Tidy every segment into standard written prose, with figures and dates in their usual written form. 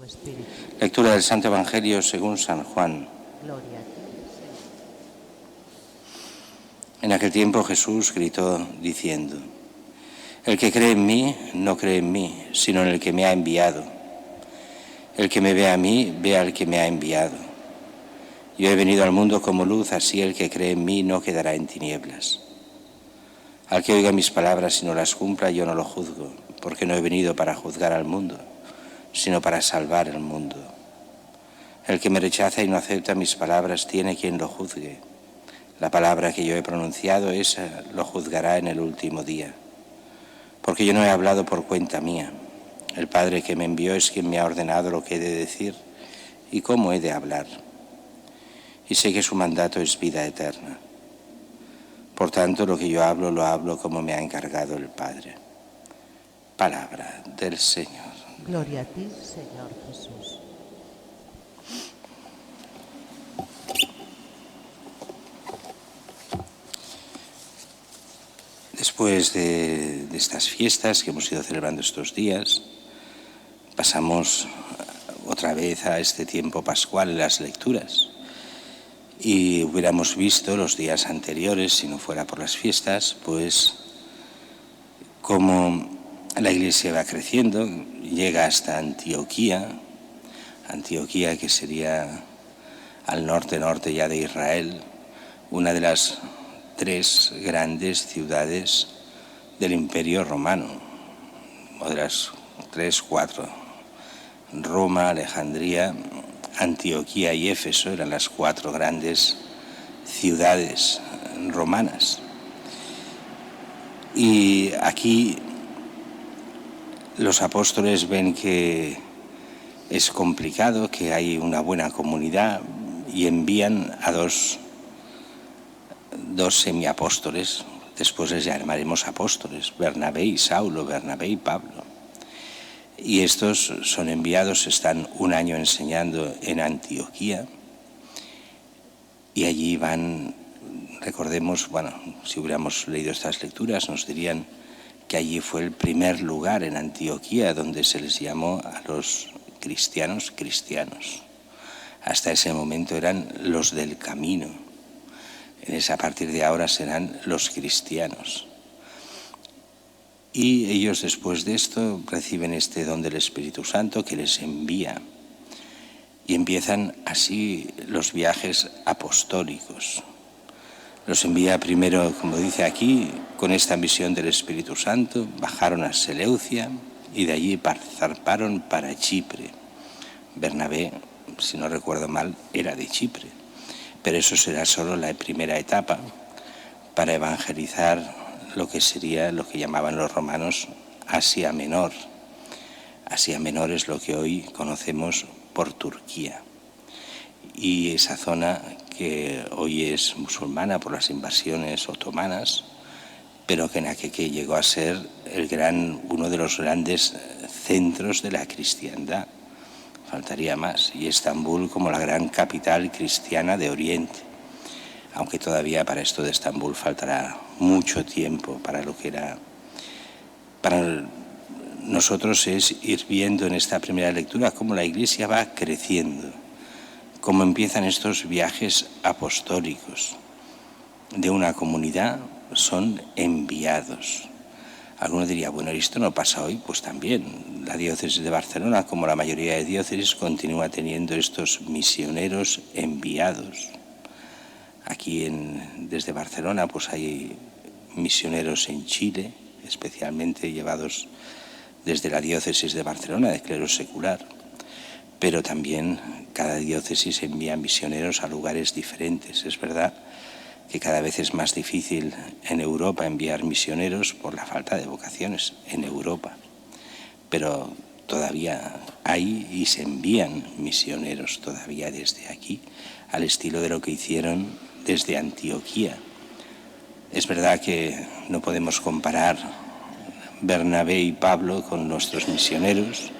Espíritu. Lectura del Santo Evangelio según San Juan. Gloria a ti, Señor. En aquel tiempo Jesús gritó diciendo: El que cree en mí no cree en mí, sino en el que me ha enviado. El que me ve a mí, ve al que me ha enviado. Yo he venido al mundo como luz, así el que cree en mí no quedará en tinieblas. Al que oiga mis palabras y no las cumpla, yo no lo juzgo, porque no he venido para juzgar al mundo, sino para salvar el mundo. El que me rechaza y no acepta mis palabras tiene quien lo juzgue. La palabra que yo he pronunciado, esa lo juzgará en el último día. Porque yo no he hablado por cuenta mía. El Padre que me envió es quien me ha ordenado lo que he de decir y cómo he de hablar. Y sé que su mandato es vida eterna. Por tanto, lo que yo hablo, lo hablo como me ha encargado el Padre. Palabra del Señor. Gloria a ti, Señor Jesús. Después de estas fiestas que hemos ido celebrando estos días, pasamos otra vez a este tiempo pascual en las lecturas. Y hubiéramos visto los días anteriores, si no fuera por las fiestas, pues cómo la Iglesia va creciendo, llega hasta Antioquía que sería al norte ya de Israel, una de las 3 grandes ciudades del Imperio Romano, o de las 3, 4. Roma, Alejandría, Antioquía y Éfeso eran las 4 grandes ciudades romanas. Y aquí los apóstoles ven que es complicado, que hay una buena comunidad y envían a dos semiapóstoles, después les llamaremos apóstoles, Bernabé y Saulo, Bernabé y Pablo. Y estos son enviados, están un año enseñando en Antioquía y allí van, recordemos, bueno, si hubiéramos leído estas lecturas nos dirían que allí fue el primer lugar en Antioquía donde se les llamó a los cristianos. Hasta ese momento eran los del camino. A partir de ahora serán los cristianos. Y ellos después de esto reciben este don del Espíritu Santo que les envía. Y empiezan así los viajes apostólicos. Los envía primero, como dice aquí, con esta misión del Espíritu Santo, bajaron a Seleucia y de allí zarparon para Chipre. Bernabé, si no recuerdo mal, era de Chipre, pero eso será solo la primera etapa para evangelizar lo que sería lo que llamaban los romanos Asia Menor. Asia Menor es lo que hoy conocemos por Turquía. Y esa zona que hoy es musulmana por las invasiones otomanas, pero que en aquel que llegó a ser uno de los grandes centros de la cristiandad. Faltaría más. Y Estambul como la gran capital cristiana de Oriente. Aunque todavía para esto de Estambul faltará mucho tiempo para lo que era. Para nosotros es ir viendo en esta primera lectura cómo la Iglesia va creciendo, cómo empiezan estos viajes apostólicos de una comunidad, son enviados. Alguno diría, bueno, esto no pasa hoy, pues también. La diócesis de Barcelona, como la mayoría de diócesis, continúa teniendo estos misioneros enviados. Aquí desde Barcelona pues hay misioneros en Chile, especialmente llevados desde la diócesis de Barcelona, de clero secular. Pero también cada diócesis envía misioneros a lugares diferentes. Es verdad que cada vez es más difícil en Europa enviar misioneros por la falta de vocaciones en Europa. Pero todavía hay y se envían misioneros todavía desde aquí, al estilo de lo que hicieron desde Antioquía. Es verdad que no podemos comparar Bernabé y Pablo con nuestros misioneros,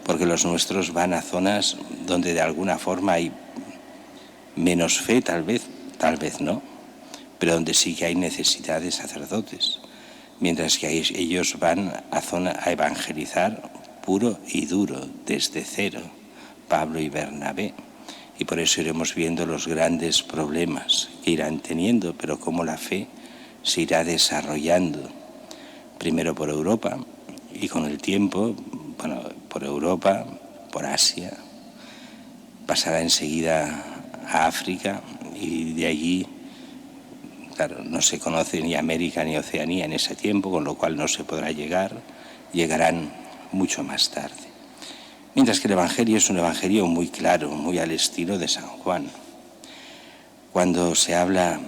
porque los nuestros van a zonas donde de alguna forma hay menos fe, tal vez no, pero donde sí que hay necesidad de sacerdotes, mientras que ellos van a evangelizar puro y duro, desde cero, Pablo y Bernabé. Y por eso iremos viendo los grandes problemas que irán teniendo, pero cómo la fe se irá desarrollando, primero por Europa y con el tiempo, bueno, por Europa, por Asia, pasará enseguida a África y de allí, claro, no se conoce ni América ni Oceanía en ese tiempo, con lo cual no se podrá llegar, llegarán mucho más tarde. Mientras que el Evangelio es un Evangelio muy claro, muy al estilo de San Juan. Cuando se habla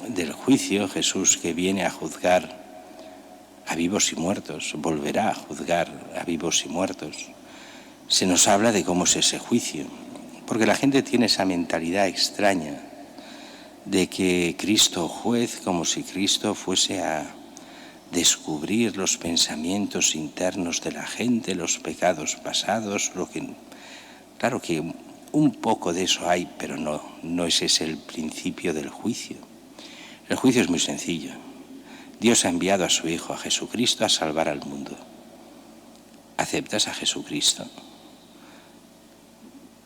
del juicio, Jesús que viene a juzgar a vivos y muertos, volverá a juzgar a vivos y muertos, se nos habla de cómo es ese juicio, porque la gente tiene esa mentalidad extraña de que Cristo juez, como si Cristo fuese a descubrir los pensamientos internos de la gente, los pecados pasados, claro que un poco de eso hay, pero no ese es el principio del juicio. El juicio es muy sencillo. Dios ha enviado a su Hijo, a Jesucristo, a salvar al mundo. ¿Aceptas a Jesucristo?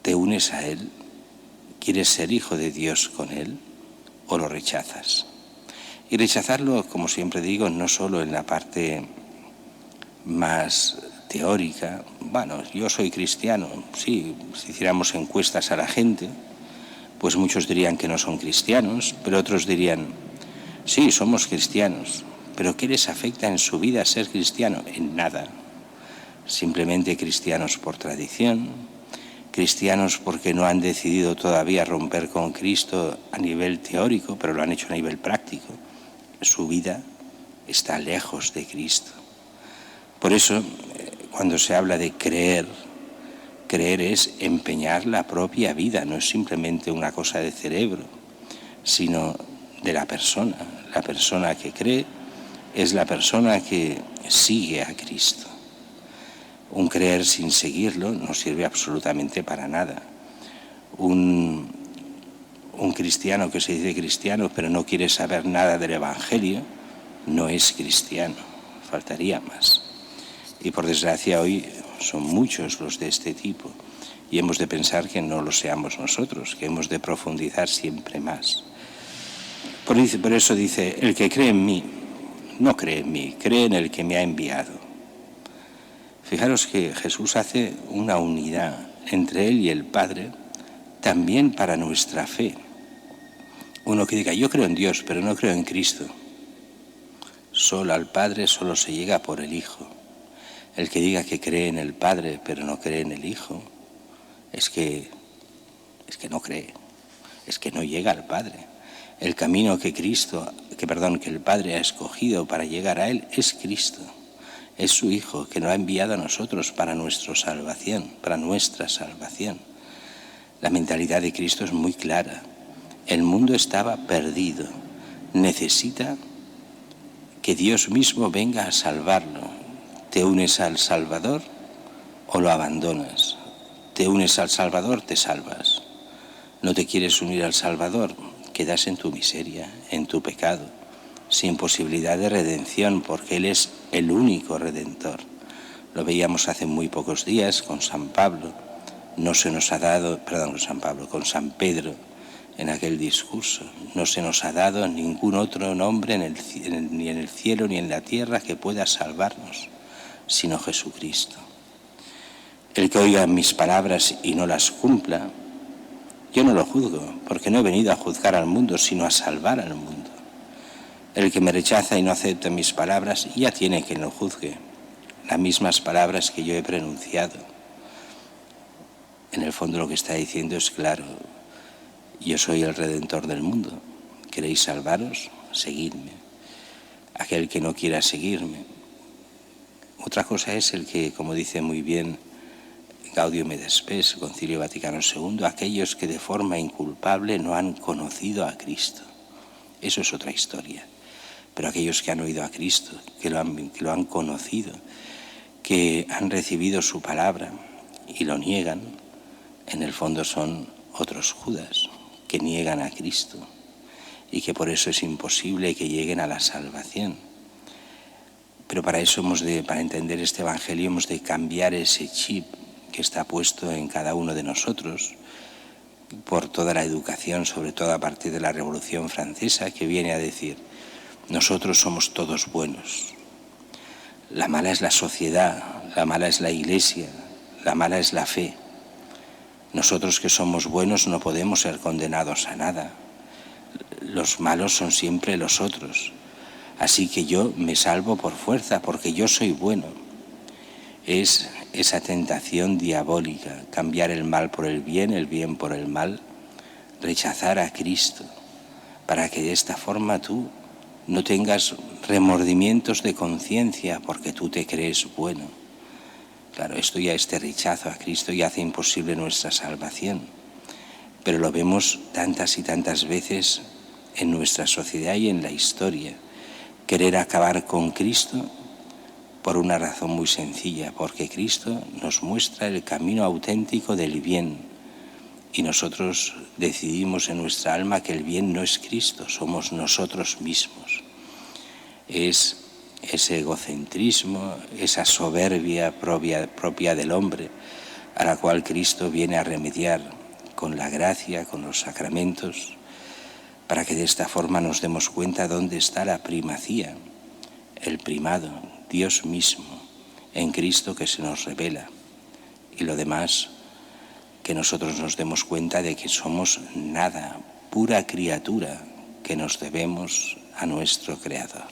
¿Te unes a Él? ¿Quieres ser hijo de Dios con Él o lo rechazas? Y rechazarlo, como siempre digo, no solo en la parte más teórica. Bueno, yo soy cristiano. Sí, si hiciéramos encuestas a la gente, pues muchos dirían que no son cristianos, pero otros dirían, sí, somos cristianos. ¿Pero qué les afecta en su vida ser cristiano? En nada. Simplemente cristianos por tradición, cristianos porque no han decidido todavía romper con Cristo a nivel teórico, pero lo han hecho a nivel práctico. Su vida está lejos de Cristo. Por eso, cuando se habla de creer, creer es empeñar la propia vida, no es simplemente una cosa de cerebro, sino de la persona. La persona que cree es la persona que sigue a Cristo. Un creer sin seguirlo no sirve absolutamente para nada. Un cristiano que se dice cristiano pero no quiere saber nada del Evangelio no es cristiano, faltaría más. Y por desgracia hoy son muchos los de este tipo y hemos de pensar que no lo seamos nosotros, que hemos de profundizar siempre más. Por eso dice, el que cree en mí, no cree en mí, cree en el que me ha enviado. Fijaros que Jesús hace una unidad entre Él y el Padre también para nuestra fe. Uno que diga, yo creo en Dios, pero no creo en Cristo. Solo al Padre solo se llega por el Hijo. El que diga que cree en el Padre, pero no cree en el Hijo, es que no cree, es que no llega al Padre. El camino que el Padre ha escogido para llegar a Él es Cristo. Es su Hijo que nos ha enviado a nosotros para nuestra salvación. La mentalidad de Cristo es muy clara. El mundo estaba perdido. Necesita que Dios mismo venga a salvarlo. ¿Te unes al Salvador o lo abandonas? ¿Te unes al Salvador? Te salvas. ¿No te quieres unir al Salvador? Quedas en tu miseria, en tu pecado, sin posibilidad de redención, porque Él es el único Redentor. Lo veíamos hace muy pocos días con San Pablo. Con San Pedro, en aquel discurso. No se nos ha dado ningún otro nombre ni en el cielo ni en la tierra que pueda salvarnos, sino Jesucristo. El que oiga mis palabras y no las cumpla, yo no lo juzgo, porque no he venido a juzgar al mundo, sino a salvar al mundo. El que me rechaza y no acepta mis palabras, ya tiene quien lo juzgue. Las mismas palabras que yo he pronunciado. En el fondo lo que está diciendo es claro. Yo soy el Redentor del mundo. ¿Queréis salvaros? Seguidme. Aquel que no quiera seguirme. Otra cosa es el que, como dice muy bien Gaudium et Spes, Concilio Vaticano II, aquellos que de forma inculpable no han conocido a Cristo. Eso es otra historia. Pero aquellos que han oído a Cristo, que lo han conocido, que han recibido su palabra y lo niegan, en el fondo son otros Judas que niegan a Cristo y que por eso es imposible que lleguen a la salvación. Pero para eso para entender este Evangelio hemos de cambiar ese chip que está puesto en cada uno de nosotros por toda la educación, sobre todo a partir de la Revolución Francesa, que viene a decir: nosotros somos todos buenos. La mala es la sociedad, la mala es la Iglesia, la mala es la fe. Nosotros que somos buenos no podemos ser condenados a nada. Los malos son siempre los otros. Así que yo me salvo por fuerza, porque yo soy bueno. Es esa tentación diabólica, cambiar el mal por el bien por el mal, rechazar a Cristo, para que de esta forma tú no tengas remordimientos de conciencia porque tú te crees bueno. Claro, esto ya, este rechazo a Cristo ya hace imposible nuestra salvación, pero lo vemos tantas y tantas veces en nuestra sociedad y en la historia. Querer acabar con Cristo por una razón muy sencilla, porque Cristo nos muestra el camino auténtico del bien y nosotros decidimos en nuestra alma que el bien no es Cristo, somos nosotros mismos. Es ese egocentrismo, esa soberbia propia del hombre, a la cual Cristo viene a remediar con la gracia, con los sacramentos, para que de esta forma nos demos cuenta dónde está la primacía, el primado, Dios mismo, en Cristo que se nos revela. Y lo demás, que nosotros nos demos cuenta de que somos nada, pura criatura, que nos debemos a nuestro Creador.